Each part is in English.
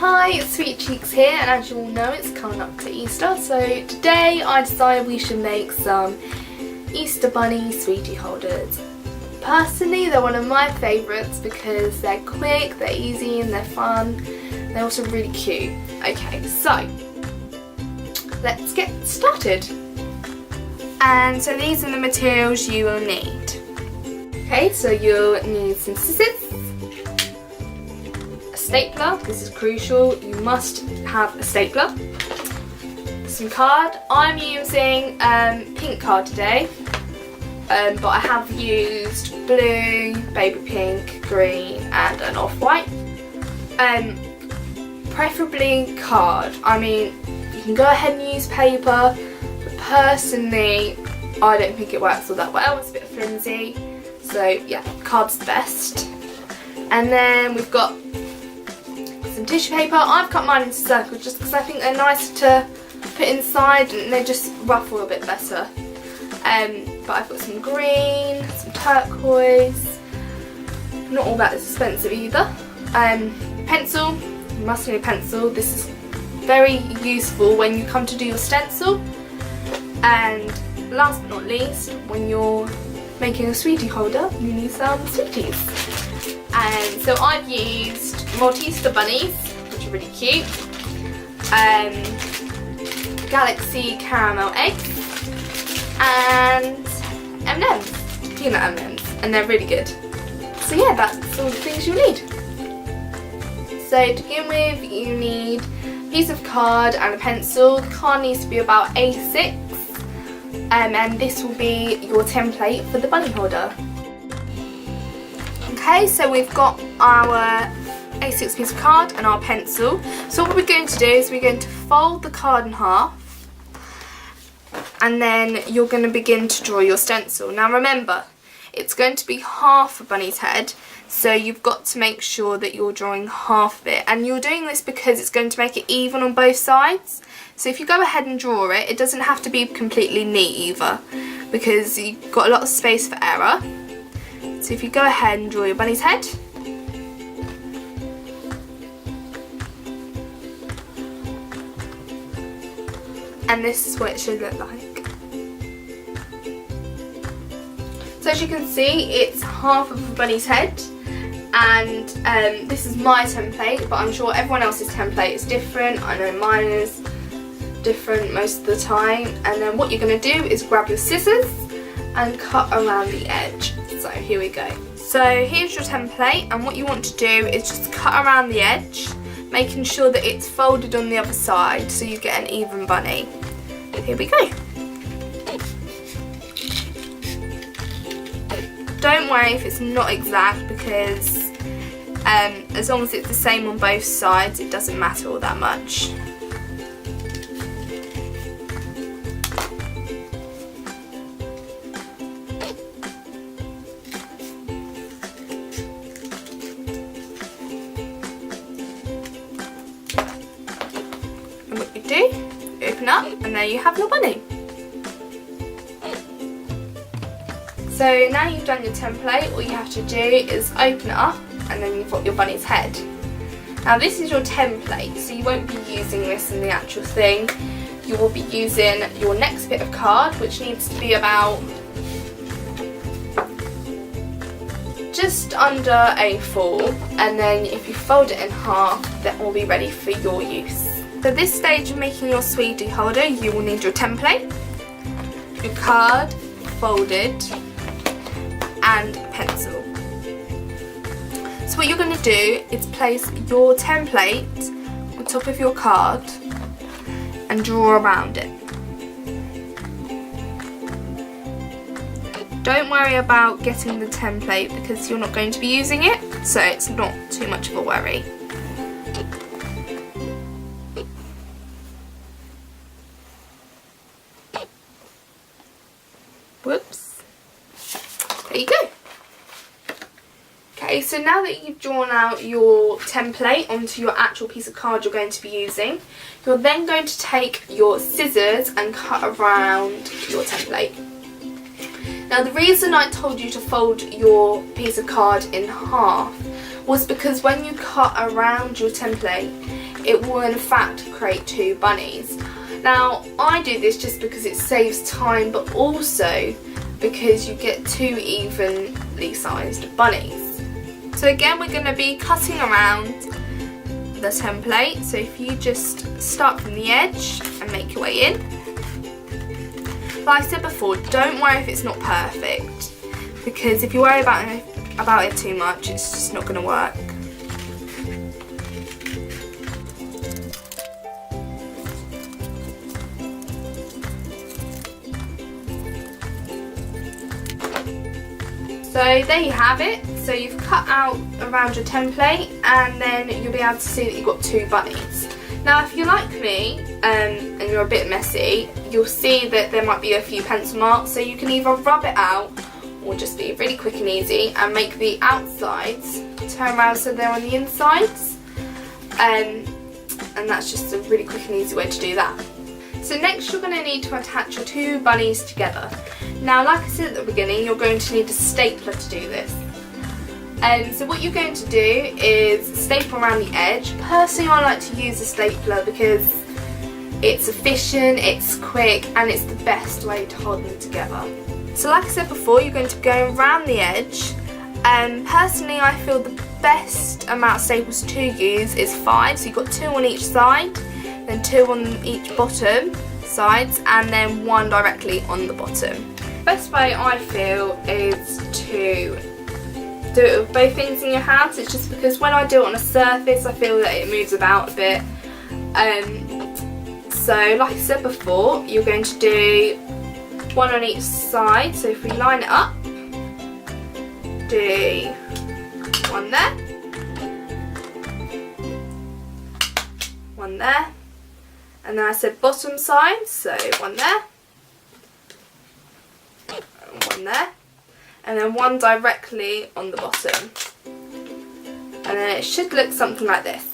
Hi, it's Sweet Cheeks here, and as you all know, it's coming up to Easter, so today I decided we should make some Easter Bunny sweetie holders. Personally, they're one of my favourites because they're quick, they're easy and they're fun. They're also really cute. Okay, so let's get started. And so these are the materials you will need. Okay, so you'll need some scissors, stapler, this is crucial, you must have a stapler, some card. I'm using pink card today, but I have used blue, baby pink, green and an off-white. Preferably card. I mean, you can go ahead and use paper, but personally I don't think it works all that well, it's a bit flimsy, so yeah, card's the best. And then we've got some tissue paper. I've cut mine into circles just because I think they're nicer to put inside and they just ruffle a bit better. But I've got some green, some turquoise, not all that expensive either. Pencil, you must need a pencil. This is very useful when you come to do your stencil. And last but not least, when you're making a sweetie holder, you need some sweeties. And so I've used Easter bunnies, which are really cute, Galaxy caramel eggs, and M&M's, peanut M&M's, and they're really good. So yeah, that's all the things you need. So to begin with, you need a piece of card and a pencil. The card needs to be about A6, and this will be your template for the bunny holder. Okay, so we've got our A6 piece of card and our pencil. So what we're going to do is we're going to fold the card in half, and then you're going to begin to draw your stencil. Now remember, it's going to be half a bunny's head, so you've got to make sure that you're drawing half of it. And you're doing this because it's going to make it even on both sides. So if you go ahead and draw it, it doesn't have to be completely neat either, because you've got a lot of space for error. So if you go ahead and draw your bunny's head, and this is what it should look like. So as you can see, it's half of a bunny's head, and this is my template, but I'm sure everyone else's template is different. I know mine is different most of the time. And then what you're going to do is grab your scissors and cut around the edge. So here we go. So here's your template, and what you want to do is just cut around the edge, making sure that it's folded on the other side so you get an even bunny. Here we go. Don't worry if it's not exact, because as long as it's the same on both sides, it doesn't matter all that much. And what you do, open up, and there you have your bunny. So now you've done your template, all you have to do is open it up, and then you've got your bunny's head. Now this is your template, so you won't be using this in the actual thing. You will be using your next bit of card, which needs to be about just under A4, and then if you fold it in half, that will be ready for your use. So this stage of making your sweetie holder, you will need your template, your card folded, and a pencil. So what you're going to do is place your template on top of your card and draw around it. Don't worry about getting the template because you're not going to be using it, so it's not too much of a worry. Whoops. There you go. Okay, so now that you've drawn out your template onto your actual piece of card you're going to be using, you're then going to take your scissors and cut around your template. Now the reason I told you to fold your piece of card in half was because when you cut around your template, it will in fact create 2 bunnies. Now I do this just because it saves time, but also because you get 2 evenly sized bunnies. So again, we're going to be cutting around the template, so if you just start from the edge and make your way in. Like I said before, don't worry if it's not perfect, because if you worry about it too much, it's just not going to work. So there you have it. So you've cut out around your template, and then you'll be able to see that you've got 2 bunnies. Now if you're like me and you're a bit messy, you'll see that there might be a few pencil marks, so you can either rub it out or just be really quick and easy and make the outsides turn around so they're on the insides, and that's just a really quick and easy way to do that. So next you're going to need to attach your 2 bunnies together. Now like I said at the beginning, you're going to need a stapler to do this. So what you're going to do is staple around the edge. Personally I like to use a stapler because it's efficient, it's quick, and it's the best way to hold them together. So like I said before, you're going to go around the edge. Personally I feel the best amount of staples to use is 5, so you've got 2 on each side, then 2 on each bottom sides, and then 1 directly on the bottom. The best way I feel is to do it with both things in your hands. It's just because when I do it on a surface I feel that it moves about a bit. So like I said before, you're going to do 1 on each side. So if we line it up, do 1 there, 1 there, and then I said bottom side, so 1 there, 1 there, and then 1 directly on the bottom, and then it should look something like this.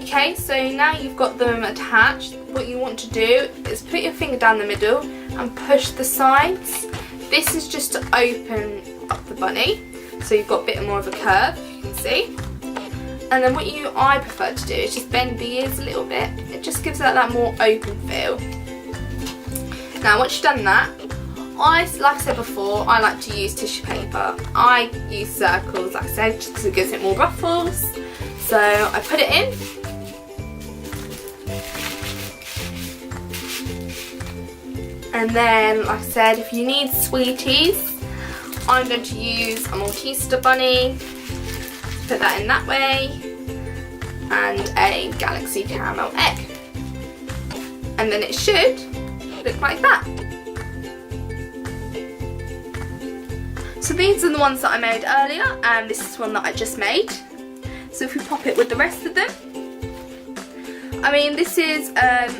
Okay, so now you've got them attached, what you want to do is put your finger down the middle and push the sides. This is just to open up the bunny, so you've got a bit more of a curve, you can see. And then what I prefer to do is just bend the ears a little bit. It just gives it that more open feel. Now once you've done that, like I said before, I like to use tissue paper. I use circles, like I said, just because it gives it more ruffles. So I put it in. And then, like I said, if you need sweeties, I'm going to use a Maltese bunny. Put that in that way, and a Galaxy caramel egg, and then it should look like that. So these are the ones that I made earlier, and this is one that I just made. So if we pop it with the rest of them, I mean this is a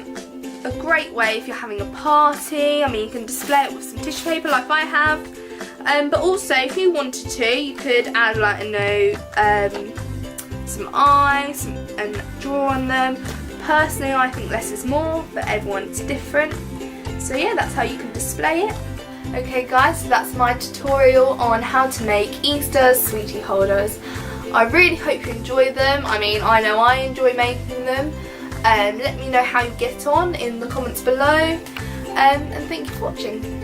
great way if you're having a party. I mean you can display it with some tissue paper like I have. But also if you wanted to, you could add like a note, some eyes and draw on them. Personally I think less is more, but everyone's different. So yeah, that's how you can display it. Okay guys, so that's my tutorial on how to make Easter sweetie holders. I really hope you enjoy them. I mean, I know I enjoy making them. Let me know how you get on in the comments below, and thank you for watching.